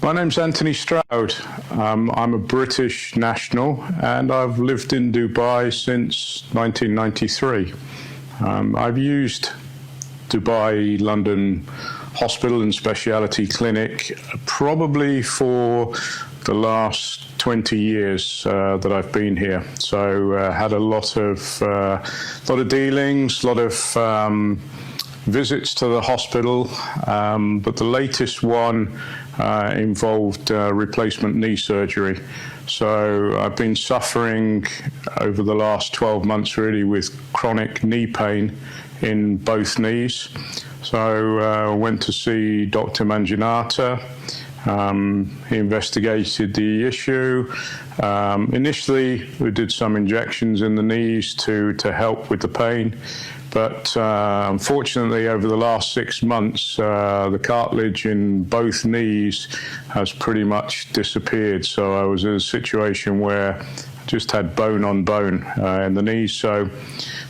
My name's Anthony Stroud. I'm a British national and I've lived in Dubai since 1993. I've used Dubai London Hospital and Speciality Clinic probably for the last 20 years that I've been here. So had a lot of dealings, a lot of visits to the hospital, but the latest one involved replacement knee surgery. So I've been suffering over the last 12 months really with chronic knee pain in both knees. So I went to see Dr. Manjunatha. He investigated the issue. Initially, we did some injections in the knees to help with the pain. But unfortunately, over the last 6 months, the cartilage in both knees has pretty much disappeared. So I was in a situation where I just had bone on bone in the knees. So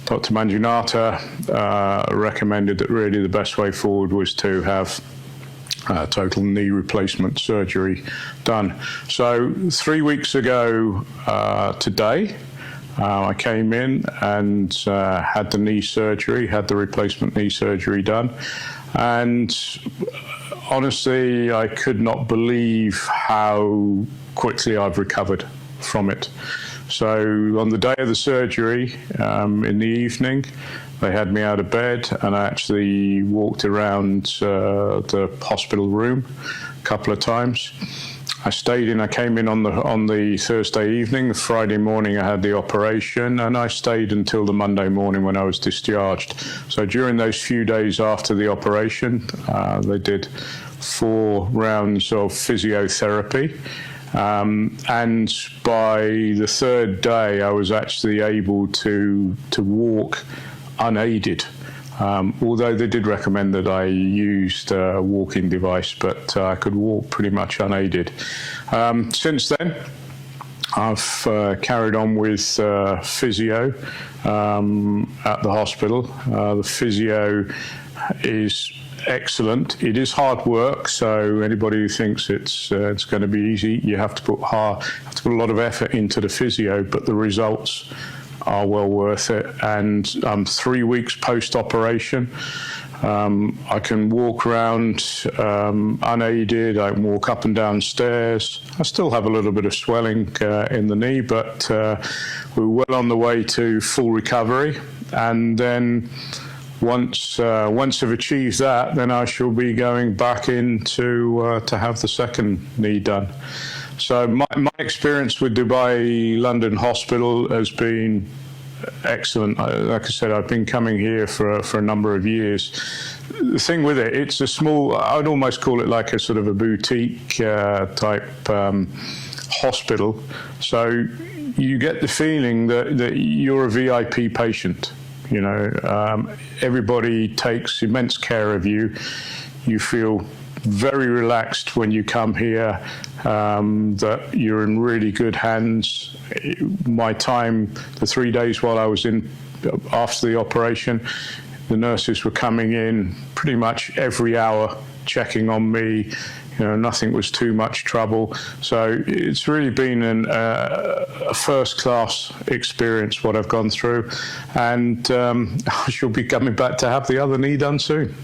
Dr. Manjunatha recommended that really the best way forward was to have total knee replacement surgery done. So 3 weeks ago today, I came in and had the knee surgery, had the replacement knee surgery done. And honestly, I could not believe how quickly I've recovered from it. So on the day of the surgery, in the evening, they had me out of bed and I actually walked around the hospital room a couple of times. I came in on the Thursday evening. The Friday morning I had the operation and I stayed until the Monday morning when I was discharged. So during those few days after the operation, they did 4 rounds of physiotherapy. And by the 3rd day, I was actually able to walk unaided. Although they did recommend that I used a walking device, but I could walk pretty much unaided. Since then, I've carried on with physio at the hospital. The physio is excellent. It is hard work, so anybody who thinks it's going to be easy, you have to put a lot of effort into the physio, but the results are well worth it. And 3 weeks post-operation, I can walk around unaided. I can walk up and down stairs. I still have a little bit of swelling in the knee, but we're well on the way to full recovery. And then once I've achieved that, then I shall be going back in to have the second knee done. So my experience with Dubai London Hospital has been excellent. Like I said, I've been coming here for a number of years. The thing with it, it's a small, I'd almost call it like a sort of a boutique type hospital. So you get the feeling that you're a VIP patient. You know, everybody takes immense care of you. You feel very relaxed when you come here, that you're in really good hands. My time, the 3 days while I was in after the operation, the nurses were coming in pretty much every hour, checking on me. You know, nothing was too much trouble. So it's really been a first-class experience, what I've gone through. And I shall be coming back to have the other knee done soon.